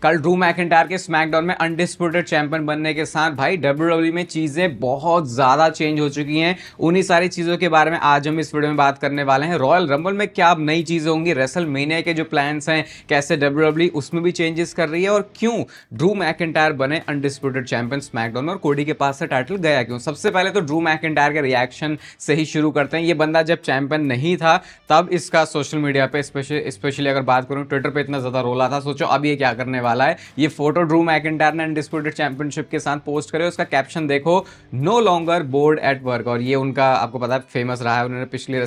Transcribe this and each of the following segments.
कल Drew McIntyre के SmackDown में अनडिस्प्यूटेड चैंपियन बनने के साथ भाई डब्ल्यूडब्ल्यूई में चीजें बहुत ज्यादा चेंज हो चुकी हैं। उन्हीं सारी चीजों के बारे में आज हम इस वीडियो में बात करने वाले हैं। रॉयल रंबल में क्या अब नई चीजें होंगी, रेसल मेनिया के जो प्लान्स हैं, कैसे डब्ल्यूडब्ल्यूई उसमें भी चेंजेस कर रही है, और क्यों ड्रू मैकिंटायर बने अनडिस्प्यूटेड चैंपियन स्मैकडाउन, और कोडी के पास से टाइटल गया क्यों। सबसे पहले तो ड्रू मैकिंटायर के रिएक्शन से ही शुरू करते हैं। ये बंदा जब चैंपियन नहीं था तब इसका सोशल मीडिया पे स्पेशली अगर बात करूं ट्विटर पे इतना ज्यादा रोला था। सोचो अब ये क्या करने वाला है। ये फोटो ड्रू मैकिंटायर ने अनडिस्प्यूटेड चैंपियनशिप के साथ पोस्ट करे, उसका कैप्शन देखो, no longer bored at work. और ये उनका आपको पता है फेमस रहा है, उन्होंने पिछली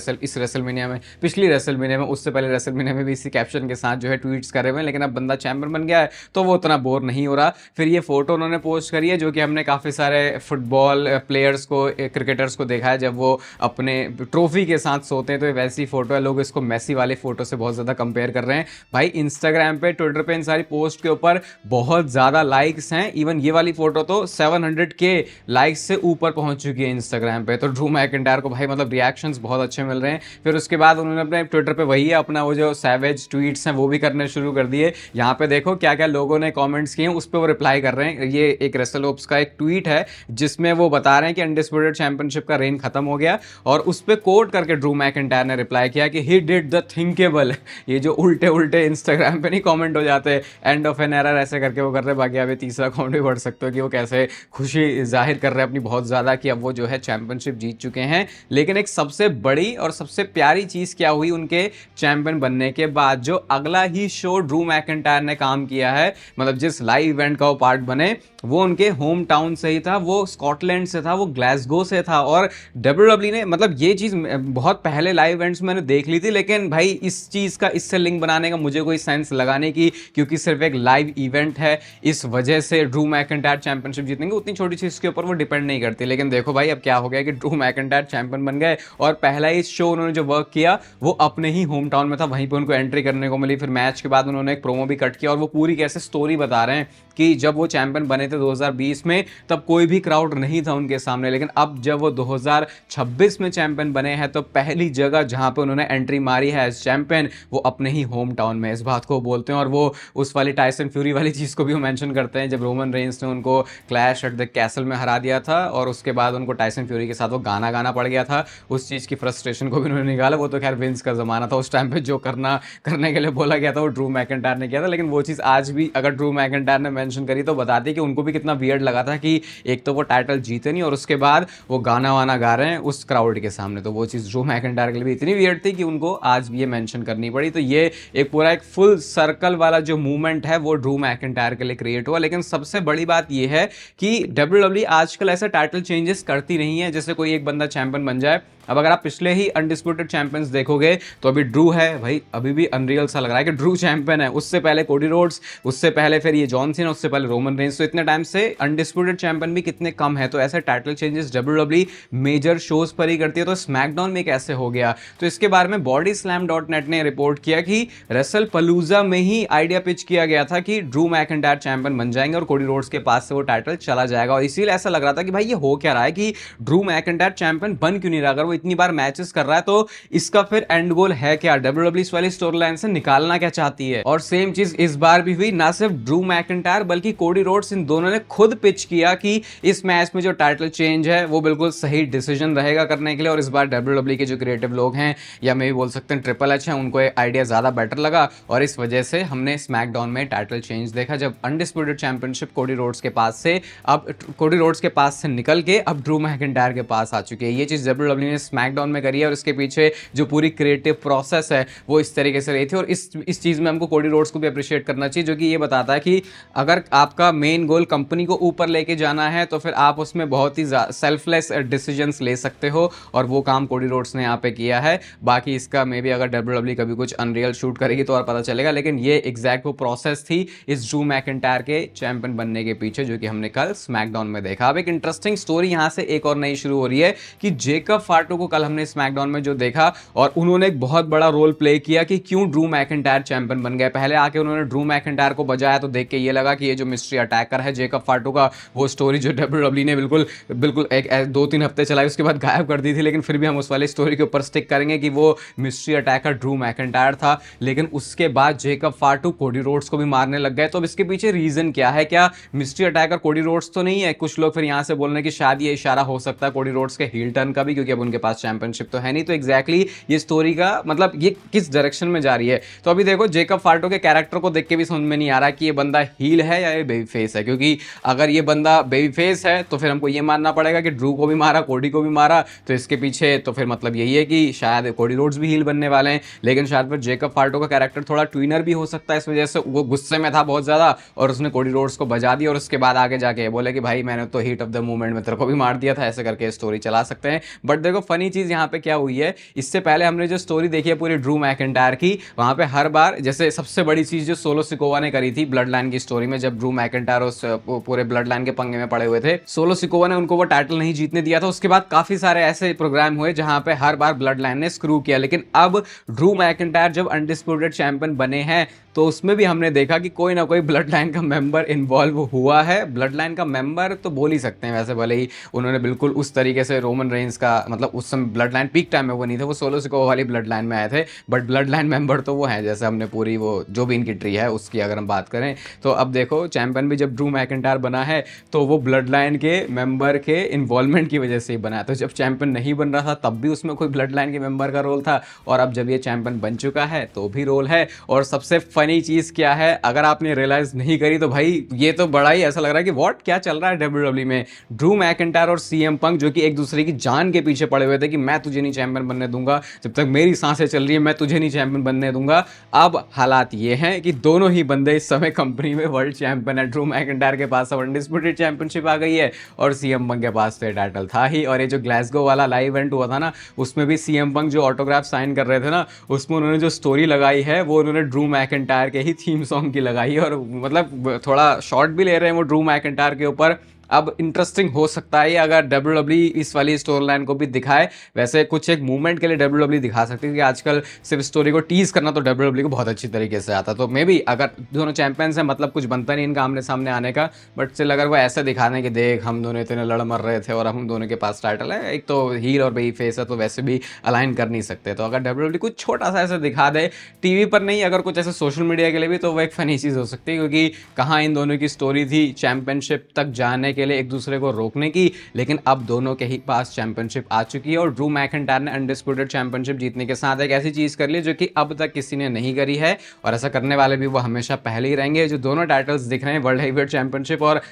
रेसलमेनिया में उससे पहले रेसलमेनिया में भी इसी कैप्शन के साथ जो है ट्वीट्स करे हुए हैं। लेकिन अब बंदा चैंपियन बन गया है तो वो उतना बोर नहीं हो रहा। फिर ये फोटो उन्होंने पोस्ट करी है जो कि हमने काफी सारे फुटबॉल प्लेयर्स को, क्रिकेटर्स को देखा है जब वो अपने ट्रॉफी के साथ सोते हैं, तो वैसी फोटो है। लोग इसको मेसी वाले फोटो से बहुत ज्यादा कंपेयर कर रहे हैं। भाई इंस्टाग्राम पे, ट्विटर पे इन सारी पोस्ट के ऊपर बहुत ज़्यादा लाइक्स हैं। इवन ये वाली फोटो तो 700K लाइक्स से ऊपर पहुंच चुकी है इंस्टाग्राम पे। तो ड्रू मैकिंटायर को भाई मतलब रिएक्शंस बहुत अच्छे मिल रहे हैं। फिर उसके बाद उन्होंने अपने ट्विटर पे वही है अपना वो जो सैवेज ट्वीट्स हैं वो भी करने शुरू कर दिए। यहाँ पे देखो क्या क्या लोगों ने कॉमेंट्स किए हैं, उस पर वो रिप्लाई कर रहे हैं। ये एक रेसलओप्स का एक ट्वीट है जिसमें वो बता रहे हैं कि अनडिस्प्यूटेड चैंपियनशिप का रेन खत्म हो गया, और उस पर कोट करके ड्रू मैकिंटायर ने रिप्लाई किया कि ही डिड द थिंकेबल। ये जो उल्टे उल्टे इंस्टाग्राम पे नहीं कॉमेंट हो जाते, एंड ऑफ एन एरर ऐसे करके वो कर रहे। बाकी अभी तीसरा कॉमेंट भी पढ़ सकते हो कि वो कैसे खुशी जाहिर कर रहे हैं अपनी बहुत ज़्यादा कि अब वो जो है चैंपियनशिप जीत चुके हैं। लेकिन एक सबसे बड़ी और सबसे प्यारी चीज़ क्या हुई उनके चैंपियन बनने के बाद, जो अगला ही शो ड्रू मैकिंटायर ने काम किया है, मतलब जिस लाइव इवेंट का वो पार्ट बने, वो उनके होम टाउन से ही था। वो स्कॉटलैंड से था, वो ग्लासगो से था। और डब्ल्यूडब्ल्यूई ने मतलब ये चीज़ बहुत पहले लाइव इवेंट्स मैंने देख ली थी, लेकिन भाई इस चीज़ का इससे लिंक बनाने का मुझे कोई सेंस लगाने की, क्योंकि सिर्फ एक लाइव इवेंट है इस वजह से ड्रू मैकिंटायर चैंपियनशिप जीतेंगे, उतनी छोटी चीज़ के ऊपर वो डिपेंड नहीं करती। लेकिन देखो भाई अब क्या हो गया कि ड्रू मैकिंटायर चैंपियन बन गए, और पहला ही शो उन्होंने जो वर्क किया वो अपने ही होम टाउन में था, वहीं पे उनको एंट्री करने को मिली। फिर मैच के बाद उन्होंने एक प्रोमो भी कट किया, और वो पूरी कैसे स्टोरी बता रहे हैं कि जब वो चैंपियन बने थे 2020 में तब कोई भी क्राउड नहीं था उनके सामने, लेकिन अब जब वो 2026 में चैंपियन बने हैं तो पहली जगह जहां पे उन्होंने एंट्री मारी है एज चैंपियन वो अपने ही होम टाउन में। इस बात को बोलते हैं, और वो उस वाली टाइसन फ्यूरी वाली चीज़ को भी वो मेंशन करते हैं जब रोमन रेंस ने उनको क्लैश एट द कैसल में हरा दिया था, और उसके बाद उनको टाइसन फ्यूरी के साथ वो गाना गाना पड़ गया था। उस चीज़ की फ्रस्ट्रेशन को भी उन्होंने निकाला। वो तो खैर विंस का ज़माना था, उस टाइम पे जो करने के लिए बोला गया था वो ड्रू मैकिंटायर ने किया था। लेकिन वो चीज़ आज भी अगर ड्रू मैकिंटायर ने मेंशन करी तो बताती कि उनको भी कितना वियर्ड लगा था कि एक तो वो टाइटल जीते नहीं और उसके बाद वो गाना वाना गा रहे हैं उस क्राउड के सामने। तो वो चीज़ ड्रू मैकिंटायर के लिए भी इतनी वियर्ड थी कि उनको आज भी ये मेंशन करनी पड़ी। तो ये एक पूरा एक फुल सर्कल वाला जो मूवमेंट है वो ड्रू मैकिंटायर के लिए क्रिएट हुआ। लेकिन सबसे बड़ी बात ये है कि डब्ल्यूडब्ल्यूई आजकल ऐसा टाइटल चेंजेस करती नहीं है जैसे कोई एक बंदा चैंपियन बन जाए। अब अगर आप पिछले ही अनडिस्प्यूटेड चैंपियंस देखोगे तो अभी ड्रू है भाई, अभी भी अनरियल सा लग रहा है कि ड्रू चैंपियन है। उससे पहले कोडी रोड्स, उससे पहले फिर ये जॉन सीना, उससे पहले रोमन रेंस। तो इतने टाइम से अनडिस्प्यूटेड चैंपियन भी कितने कम है। तो ऐसे title changes WWE major shows पर ही करती है। तो स्मैकडाउन में कैसे हो गया, तो इसके बारे में bodyslam.net ने रिपोर्ट किया कि रेसल पलूजा में ही आइडिया पिच किया गया था कि ड्रू मैकिंटायर चैंपियन बन जाएंगे और कोडी रोड्स के पास से वो टाइटल चला जाएगा। और इसीलिए ऐसा लग रहा था कि भाई ये हो क्या रहा है कि ड्रू मैकिंटायर चैंपियन बन क्यों नहीं रहा। अगर वो इतनी बार मैचेस कर रहा है तो इसका फिर एंड गोल है क्या, डब्ल्यूडब्ल्यूई वाली स्टोरी लाइन से निकालना क्या चाहती है। और सेम चीज इस बार भी हुई, ना सिर्फ ड्रू मैकिंटायर बल्कि कोडी रोड्स, इन दोनों ने खुद पिच किया कि इस मैच में जो टाइटल चेंज है वो बिल्कुल सही डिसीजन रहेगा करने के लिए। और इस बार डब्ल्यूडब्ल्यूई के जो क्रिएटिव लोग हैं, या मैं भी बोल सकते हैं ट्रिपल एच हैं, उनको आइडिया ज्यादा बेटर लगा, और इस वजह से हमने स्मैकडाउन में टाइटल चेंज देखा जब अनडिस्प्यूटेड चैंपियनशिप कोडी रोड्स के पास से, अब कोडी रोड्स के पास से निकल के अब ड्रू मैकिंटायर के पास आ चुकी है। ये चीज डब्ल्यूडब्ल्यूई ने स्मैकडाउन में करी है, और इसके पीछे जो पूरी क्रिएटिव प्रोसेस है वो इस तरीके से रही थी। और इस चीज में हमको कोडी रोड्स को भी अप्रिशिएट करना चाहिए, जो कि ये बताता है कि अगर आपका मेन गोल कंपनी को ऊपर लेके जाना है तो फिर आप उसमें बहुत ही सेल्फलेस डिसीजंस ले सकते हो, और वो काम कोडी रोड्स ने यहाँ पे किया है। बाकी इसका मे भी अगर डब्ल्यूडब्ल्यूई कभी कुछ अनरियल शूट करेगी तो और पता चलेगा, लेकिन ये एग्जैक्ट वो प्रोसेस थी इस ड्रू मैकिंटायर के चैंपियन बनने के पीछे, जो कि हमने कल स्मैकडाउन में देखा। अब एक इंटरेस्टिंग स्टोरी यहाँ से एक और नई शुरू हो रही है कि जेकब फार्टू फाटू को कल हमने स्मैकडाउन में जो देखा, और उन्होंने एक बहुत बड़ा रोल प्ले किया कि क्यों ड्रू मैकिंटायर चैंपियन बन गए। पहले आके उन्होंने ड्रू मैकिंटायर को बजाया तो देख के ये लगा कि ये जो मिस्ट्री अटैकर है जेकब फाटू का, वो स्टोरी जो डब्ल्यूडब्ल्यू ने बिल्कुल बिल्कुल एक 2-3 हफ्ते चलाई, उसके बाद गायब कर दी थी, लेकिन फिर भी हम उस वाली स्टोरी के ऊपर स्टिक करेंगे कि वो मिस्ट्री अटैकर ड्रू मैकिंटायर था। लेकिन उसके बाद जेकब फाटू कोडी रोड्स को भी मारने लग गए। तो अब इसके पीछे रीजन क्या है? क्या मिस्ट्री अटैकर कोडी रोड्स तो नहीं है? कुछ लोग फिर यहां से बोल रहे हैं कि शायद ये इशारा हो सकता है कोडी रोड्स के हील टर्न का भी, क्योंकि अब उनके पास चैंपियनशिप तो है नहीं। तो एग्जैक्टली ये स्टोरी का मतलब ये किस डायरेक्शन में जा रही है? तो अभी देखो, जेकब फाटू के कैरेक्टर को देख के भी समझ में नहीं आ रहा कि ये बंदा हील है या ये बेबी फेस है, क्योंकि अगर ये बंदा बेबी फेस है तो फिर हमको ये मानना पड़ेगा कि ड्रू को भी मारा, कोडी को भी मारा, तो इसके पीछे तो फिर मतलब यही है कि शायद कोडी रोड्स भी हील बनने वाले हैं। लेकिन शायद फिर जेकब फाटू का कैरेक्टर थोड़ा ट्विनर भी हो सकता है, इस वजह से वो गुस्से में था बहुत ज्यादा और उसने कोडी रोड्स को बजा दिया, और उसके बाद आगे जाके बोले कि भाई मैंने तो हीट ऑफ द मूवमेंट में तेरे को भी मार दिया था, ऐसे करके स्टोरी चला सकते हैं। बट देखो फनी चीज यहाँ पे क्या हुई है, इससे पहले हमने जो स्टोरी देखी है पूरी ड्रू मैकिंटायर की, वहां पे हर बार जैसे सबसे बड़ी चीज जो सोलो सिकोवा ने करी थी ब्लड लाइन की स्टोरी में, जब ड्रू मैकिंटायर उस पूरे ब्लड लाइन के पंगे में पड़े हुए थे, सोलो सिकोवा ने उनको वो टाइटल नहीं जीतने दिया था। उसके बाद काफी सारे ऐसे प्रोग्राम हुए जहां पे हर बार ब्लड लाइन ने स्क्रू किया। लेकिन अब ड्रू मैकिंटायर जब अनडिस्प्यूटेड चैंपियन बने हैं तो उसमें भी हमने देखा कि कोई ना कोई ब्लड लाइन का मेंबर इन्वॉल्व हुआ है। ब्लड लाइन का मेंबर तो बोल ही सकते हैं वैसे, भले ही उन्होंने बिल्कुल उस तरीके से रोमन रेंस का, मतलब उस समय ब्लड लाइन पीक टाइम में वो नहीं थे, वो सोलो सिकोवा वाली ब्लड लाइन में आए थे, बट ब्लड लाइन मेंबर तो वो हैं। जैसे हमने पूरी वो जो भी इनकी ट्री है उसकी अगर हम बात करें तो अब देखो चैंपियन भी जब ड्रू मैकिंटायर बना है तो वो ब्लड लाइन के मेंबर के इन्वॉल्वमेंट की वजह से ही बना है। तो जब चैंपियन नहीं बन रहा था तब भी उसमें कोई ब्लड लाइन के मेंबर का रोल था, और अब जब ये चैंपियन बन चुका है तो भी रोल है। और सबसे फनी चीज क्या है, अगर आपने रियलाइज नहीं करी तो भाई ये तो बड़ा ही ऐसा लग रहा है कि व्हाट क्या चल रहा है डब्ल्यूडब्ल्यू में। ड्रू मैकिंटायर और सीएम पंक जो कि एक दूसरे की जान के पीछे पड़े हुए थे कि मैं तुझे नहीं चैंपियन बनने दूंगा, जब तक मेरी सांसें चल रही है मैं तुझे नहीं चैंपियन बनने दूंगा। अब हालात ये हैं कि दोनों ही बंदे इस समय कंपनी में वर्ल्ड चैंपियन है। ड्रू मैकिंटायर के पास अनडिस्प्यूटेड चैंपियनशिप आ गई है और सीएम पंक के पास तो टाइटल था ही। और ये जो ग्लासगो वाला लाइव इवेंट हुआ था ना, उसमें भी सीएम पंक जो ऑटोग्राफ साइन कर रहे थे ना, उसमें उन्होंने जो स्टोरी लगाई है वो उन्होंने ड्रू मैकिंटायर के ही थीम सॉन्ग की लगाई है, और मतलब थोड़ा शॉर्ट भी ले रहे हैं वो ड्रू मैकिंटायर के ऊपर। अब इंटरेस्टिंग हो सकता है अगर डब्ल्यूडब्ल्यू इस वाली स्टोरी लाइन को भी दिखाए। वैसे कुछ एक मूवमेंट के लिए डब्ल्यूडब्ल्यू दिखा सकती है, क्योंकि आजकल सिर्फ स्टोरी को टीज करना तो डब्ल्यूडब्ल्यू को बहुत अच्छी तरीके से आता। तो मे बी अगर दोनों चैंपियंस हैं, मतलब कुछ बनता नहीं इनका आमने सामने आने का, बट स्टिल अगर वो ऐसे दिखा दें कि देख हम दोनों इतने लड़ मर रहे थे और हम दोनों के पास टाइटल है, एक तो हील और बेबी फेस है, तो वैसे भी अलाइन कर नहीं सकते। तो अगर डब्ल्यूडब्ल्यू कुछ छोटा सा ऐसे दिखा दे टीवी पर नहीं, अगर कुछ ऐसे सोशल मीडिया के लिए भी, तो वो एक फनी चीज़ हो सकती है, क्योंकि कहाँ इन दोनों की स्टोरी थी चैंपियनशिप तक जाने के लिए एक दूसरे को रोकने की, लेकिन अब दोनों के ही पास चैंपियनशिप आ चुकी है। और ड्रू मैकिंटायर ने अनडिस्प्यूटेड चैंपियनशिप जीतने के साथ एक ऐसी चीज कर ली जो कि अब तक किसी ने नहीं करी है, और ऐसा करने वाले भी वो हमेशा पहले ही रहेंगे। जो दोनों टाइटल्स दिख रहे हैं, वर्ल्ड हेवीवेट चैंपियनशिप और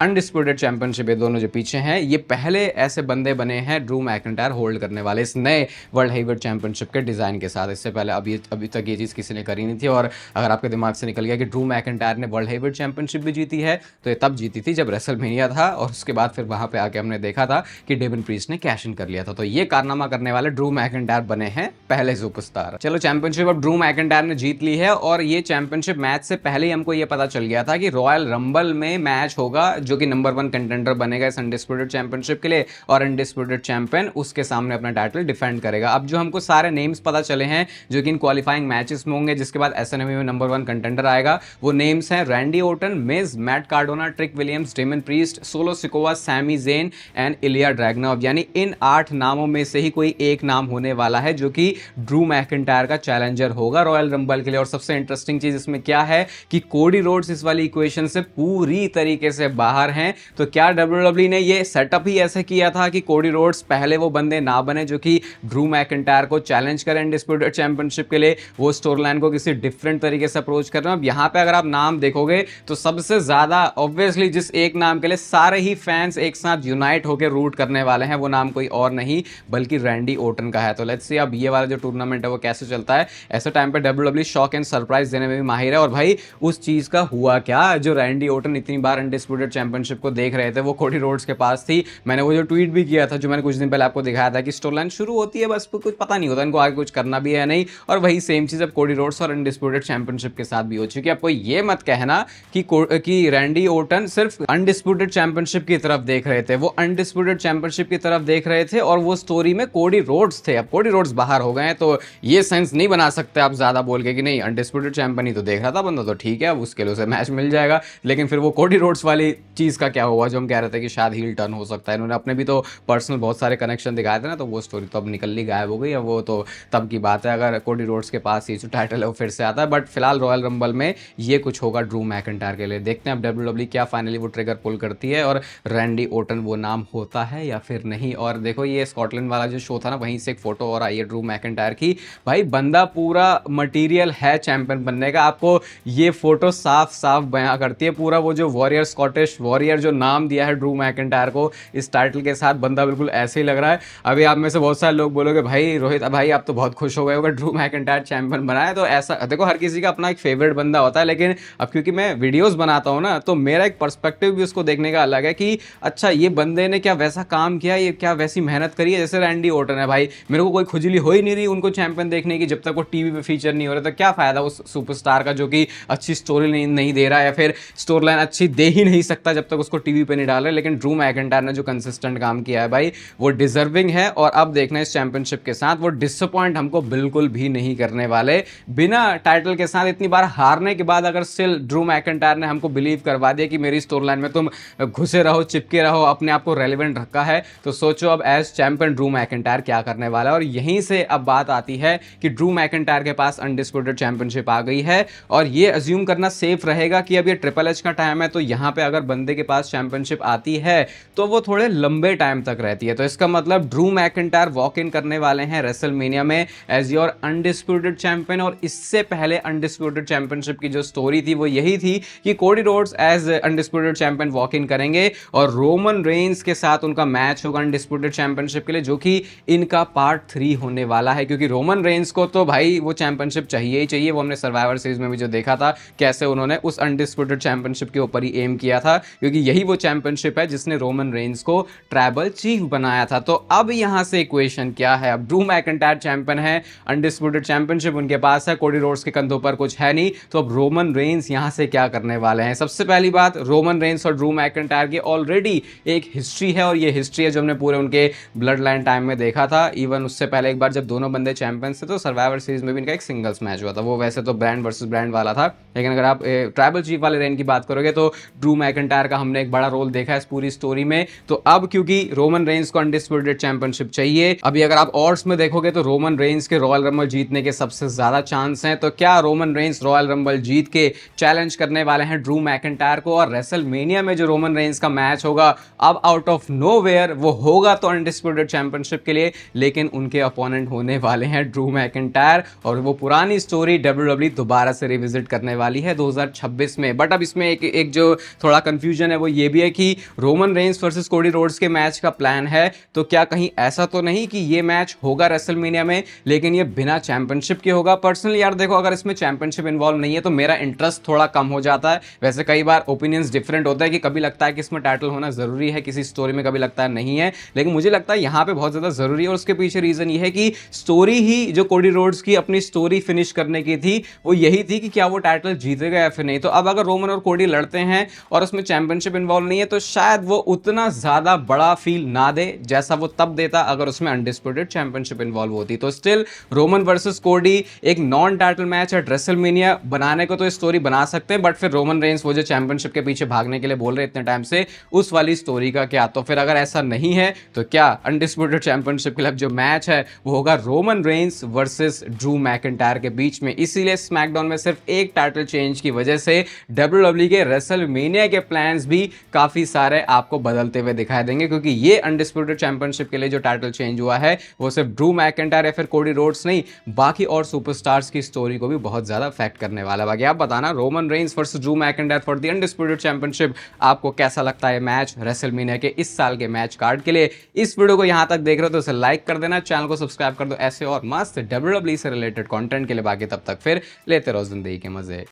अनडिस्प्यूटेड चैंपियनशिप, ये दोनों जो पीछे हैं, ये पहले ऐसे बंदे बने हैं ड्रू मैकिंटायर होल्ड करने वाले इस नए वर्ल्ड हेवीवेट चैंपियनशिप के डिजाइन के साथ। इससे पहले अभी तक ये चीज़ किसी ने करी नहीं थी। और अगर आपके दिमाग से निकल गया कि ड्रू मैकिंटायर ने वर्ल्ड हेवीवेट चैंपियनशिप भी जीती है, तो ये तब जीती थी जब रेसलमेनिया था, और उसके बाद फिर वहां पे आके हमने देखा था कि डेविन प्रीस्ट ने कैश इन कर लिया था। तो ये कारनामा करने वाले ड्रू मैकिंटायर बने हैं पहले सुपरस्टार। चलो, चैंपियनशिप अब ड्रू मैकिंटायर ने जीत ली है, और ये चैंपियनशिप मैच से पहले ही हमको ये पता चल गया था कि रॉयल रंबल में मैच होगा, जो कि नंबर 1 कंटेंडर बनेगा इस अनडिस्प्यूटेड चैंपियनशिप के लिए, और अनडिस्प्यूटेड चैंपियन उसके सामने अपना टाइटल डिफेंड करेगा। अब जो हमको सारे नेम्स पता चले हैं जो कि इन क्वालिफाइंग मैचेस में होंगे, जिसके बाद एसएनएमई में नंबर 1 कंटेंडर आएगा, वो नेम्स हैं Randy Orton, Miz, Matt Cardona, Trick Williams, Damian Priest, Solo Sikoa, Sami Zayn and Ilja Dragunov. यानी इन 8 नामों में से ही कोई एक नाम होने वाला है जो कि ड्रू मैकिंटायर का चैलेंजर होगा रॉयल रंबल के लिए। और सबसे इंटरेस्टिंग चीज इसमें क्या है कि कोडी रोड्स इस वाली इक्वेशन से पूरी तरीके से बाहर हैं। तो क्या डब्ल्यूडब्ल्यू ने ये सेटअप ही ऐसे किया था कि कोडी रोड्स पहले वो बंदे ना बने जो कि ड्रू मैकिंटायर को चैलेंज करें अनडिस्प्यूटेड चैंपियनशिप के लिए, वो स्टोरी लाइन को किसी डिफरेंट तरीके से अप्रोच कर रहे हैं। अब यहाँ पे अगर आप नाम देखोगे तो सबसे ज्यादा ऑब्वियसली जिस एक नाम के लिए सारे ही फैंस एक साथ यूनाइट होकर रूट करने वाले हैं, वो नाम कोई और नहीं बल्कि रैंडी ओटन का है। तो लेट्स सी अब ये वाला जो टूर्नामेंट है वो कैसे चलता है। ऐसे टाइम पे डब्ल्यूडब्ल्यू शॉक एंड सरप्राइज देने में भी माहिर है, और भाई उस चीज का हुआ क्या जो रैंडी ओटन इतनी बार अनडिस्प्यूटेड चैंपियन चैंपियनशिप को देख रहे थे वो कोडी रोड्स के पास थी। मैंने वो जो ट्वीट भी किया था जो मैंने कुछ दिन पहले आपको दिखाया था कि स्टोरी लाइन शुरू होती है बस कुछ पता नहीं होता इनको आगे कुछ करना भी है नहीं, और वही सेम चीज़ अब कोडी रोड्स और अनडिस्प्यूटेड चैंपियनशिप के साथ भी हो चुकी है। आपको ये मत कहना कि रैंडी ओर्टन सिर्फ अनडिस्प्यूटेड चैंपियनशिप की तरफ देख रहे थे, वो अनडिस्प्यूटेड चैंपियनशिप की तरफ देख रहे थे और वो स्टोरी में कोडी रोड्स थे। अब कोडी रोड्स बाहर हो गए हैं तो ये सेंस नहीं बना सकते आप ज़्यादा बोल के कि नहीं अनडिस्प्यूटेड चैंपियन ही तो देख रहा था बंदा, तो ठीक है अब उसके लिए उसे मैच मिल जाएगा। लेकिन फिर वो कोडी रोड्स वाली चीज़ का क्या हुआ जो हम कह रहे थे कि शायद हील टर्न हो सकता है। इन्होंने अपने भी तो पर्सनल बहुत सारे कनेक्शन दिखाए थे ना, तो वो स्टोरी तो अब निकल ली गायब हो गई। अब वो तो तब की बात है अगर कोडी रोड्स के पास ये जो टाइटल है वो फिर से आता है। बट फिलहाल रॉयल रंबल में ये कुछ होगा ड्रू मैकिंटायर के लिए। देखते हैं अब डब्ल्यूडब्ल्यूई क्या फाइनली वो ट्रिगर पुल करती है और रैंडी ओर्टन वो नाम होता है या फिर नहीं। और देखो ये स्कॉटलैंड वाला जो शो था ना वहीं से एक फोटो और आई है ड्रू मैकिंटायर की। भाई बंदा पूरा मटेरियल है चैंपियन बनने का, आपको ये फोटो साफ साफ बयां करती है। पूरा वो जो वॉरियर स्कॉटिश वॉरियर जो नाम दिया है ड्रू मैकिंटायर को इस टाइटल के साथ, बंदा बिल्कुल ऐसे ही लग रहा है। अभी आप में से बहुत सारे लोग बोलोगे भाई रोहित भाई आप तो बहुत खुश हो गए होगा ड्रू मैकिंटायर चैंपियन बना है। तो ऐसा देखो हर किसी का अपना एक फेवरेट बंदा होता है, लेकिन अब क्योंकि मैं वीडियोस बनाता हूँ ना तो मेरा एक पर्सपेक्टिव भी उसको देखने का अलग है कि अच्छा ये बंदे ने क्या वैसा काम किया, ये क्या वैसी मेहनत करी है जैसे रैंडी ओर्टन है। भाई मेरे को कोई खुजली हो ही नहीं रही उनको चैंपियन देखने की जब तक वो टीवी पे फीचर नहीं हो रहा, तो क्या फायदा उस सुपरस्टार का जो कि अच्छी स्टोरी नहीं दे रहा है या फिर स्टोरी लाइन अच्छी दे ही नहीं सकता जब तक उसको टीवी पे नहीं डाल रहे। लेकिन ड्रू मैकिंटायर ने जो कंसिस्टेंट काम किया है भाई वो डिजर्विंग है, और अब देखना इस चैंपियनशिप के साथ वो डिसअपॉइंट हमको बिल्कुल भी नहीं करने वाले। बिना टाइटल के साथ इतनी बार हारने के बाद अगर स्टिल ड्रू मैकिंटायर ने हमको बिलीव करवा दिया कि मेरी स्टोरी लाइन में तुम घुसे रहो चिपके रहो अपने आप को रेलिवेंट रखा है, तो सोचो अब एज चैंपियन ड्रू मैकिंटायर क्या करने वाला है। और यहीं से अब बात आती है कि ड्रू मैकिंटायर के पास अनडिस्प्यूटेड चैंपियनशिप आ गई है और ये अज्यूम करना सेफ रहेगा कि अब ये ट्रिपल एच का टाइम है, तो यहां पे अगर बंदे के पास चैंपियनशिप आती है तो वो थोड़े लंबे टाइम तक रहती है। तो इसका मतलब ड्रू मैकिंटायर वॉक इन करने वाले हैं रेसलमेनिया में एज योर अनडिस्प्यूटेड चैंपियन। और इससे पहले अनडिस्प्यूटेड चैंपियनशिप की जो स्टोरी थी वो यही थी कि Cody Rhodes as undisputed champion walk in करेंगे और रोमन रेंस के साथ उनका मैच होगा अनडिस्प्यूटेड चैंपियनशिप के लिए, जो कि इनका पार्ट 3 होने वाला है। क्योंकि रोमन रेंस को तो भाई वो चैंपियनशिप चाहिए ही चाहिए। वो हमने सर्वाइवर सीरीज में भी जो देखा था कैसे उन्होंने उस अनडिस्प्यूटेड चैंपियनशिप के ऊपर ही एम किया था, क्योंकि यही वो चैंपियनशिप है जिसने रोमन रेंस को ट्राइबल चीफ बनाया था। तो अब यहां से इक्वेशन क्या है, अब ड्रू मैकिंटायर चैंपियन है, अनडिस्प्यूटेड चैंपियनशिप उनके पास है, कोडी रोड्स के कंधों पर कुछ है नहीं, तो अब रोमन रेंस यहां से क्या करने वाले हैं। सबसे पहली बात, रोमन रेंस और ड्रू मैकिंटायर की ऑलरेडी एक हिस्ट्री है और ये हिस्ट्री है जो हमने पूरे उनके ब्लड लाइन टाइम में देखा था। इवन उससे पहले एक बार जब दोनों बंदे चैंपियंस थे तो सर्वाइवर सीरीज में भी इनका एक सिंगल्स मैच हुआ था, वो वैसे तो ब्रांड वर्सेस ब्रांड वाला था, लेकिन अगर आप ट्राइबल चीफ वाले रेन की बात करोगे तो ड्रू मैकिंटायर का हमने एक बड़ा रोल देखा है इस पूरी स्टोरी में। तो अब क्योंकि रोमन रेंस को अनडिस्प्यूटेड चैंपियनशिप चाहिए, अभी अगर आप ऑड्स में देखोगे तो रोमन रेंस के रॉयल रंबल जीतने के सबसे ज्यादा चांस हैं। तो क्या रोमन रेंस रॉयल रंबल जीत के चैलेंज करने वाले हैं ड्रू मैकिंटायर को, और रेसलमेनिया में जो रोमन रेंस का मैच होगा अब आउट ऑफ नोवेयर वो होगा तो अनडिस्प्यूटेड चैंपियनशिप के लिए, लेकिन उनके अपोनेंट होने वाले हैं ड्रू मैकिंटायर। और वो पुरानी स्टोरी डब्ल्यूडब्ल्यूई दोबारा से रिविजिट करने वाली है 2026 में। बट अब इसमें एक जो थोड़ा कंफ्यूजन है वो ये भी है कि Roman Reigns versus Cody Rhodes के मैच का प्लान है, तो क्या कहीं ऐसा तो नहीं कि ये मैच होगा रेसलमेनिया में लेकिन ये बिना चैंपियनशिप के होगा। पर्सनली यार देखो अगर इसमें चैंपियनशिप इन्वॉल्व नहीं है तो मेरा इंटरेस्ट थोड़ा कम हो जाता है। वैसे कई बार ओपिनियंस डिफरेंट होता है कि कभी लगता है कि इसमें टाइटल होना जरूरी है किसी स्टोरी में, कभी लगता है नहीं है, लेकिन मुझे लगता है यहाँ पे बहुत ज्यादा जरूरी है। और उसके पीछे रीजन ये है कि स्टोरी ही जो कोडी रोड्स की अपनी स्टोरी फिनिश करने की थी वो यही थी कि क्या वो टाइटल जीतेगा या फिर नहीं। तो अब अगर रोमन और कोडी लड़ते हैं और उसमें चैंपियनशिप इन्वॉल्व नहीं है तो शायद वो उतना ज्यादा बड़ा फील ना दे जैसा वो तब देता अगर उसमें अनडिस्प्यूटेड चैंपियनशिप इन्वॉल्व होती। तो स्टिल रोमन वर्सेस कोडी एक non title match at WrestleMania बनाने को तो स्टोरी बना सकते हैं, बट फिर रोमन रेंस वो जो चैंपियनशिप के पीछे भागने के लिए बोल रहे इतने टाइम से उस वाली स्टोरी का क्या। तो फिर अगर ऐसा नहीं है तो क्या अनडिस्प्यूटेड चैंपियनशिप के लिए जो मैच है वो होगा Roman Reigns versus Drew McIntyre के बीच में। इसीलिए स्मैकडाउन में सिर्फ एक टाइटल चेंज की वजह से डब्ल्यूडब्ल्यूई के रेसलमेनिया के प्लान्स भी काफी सारे आपको बदलते हुए दिखाई देंगे, क्योंकि ये अनडिस्प्यूटेड चैंपियनशिप के लिए जो टाइटल चेंज हुआ है वो सिर्फ ड्रू मैकिंटायर या फिर कोडी रोड्स नहीं बाकी और सुपरस्टार्स की स्टोरी को भी बहुत ज्यादा अफेक्ट करने वाला है। बाकी आप बताना Roman Reigns versus Drew McIntyre for the undisputed championship आपको कैसा लगता है मैच रेसलमेनिया के इस साल के मैच कार्ड के लिए। इस वीडियो को यहां तक देख रहे हो तो इसे लाइक कर देना, चैनल को सब्सक्राइब कर दो ऐसे और मस्त डब्ल्यूडब्ल्यूई से रिलेटेड कंटेंट के लिए। बाकी तब तक फिर लेते रहो जिंदगी के मजे।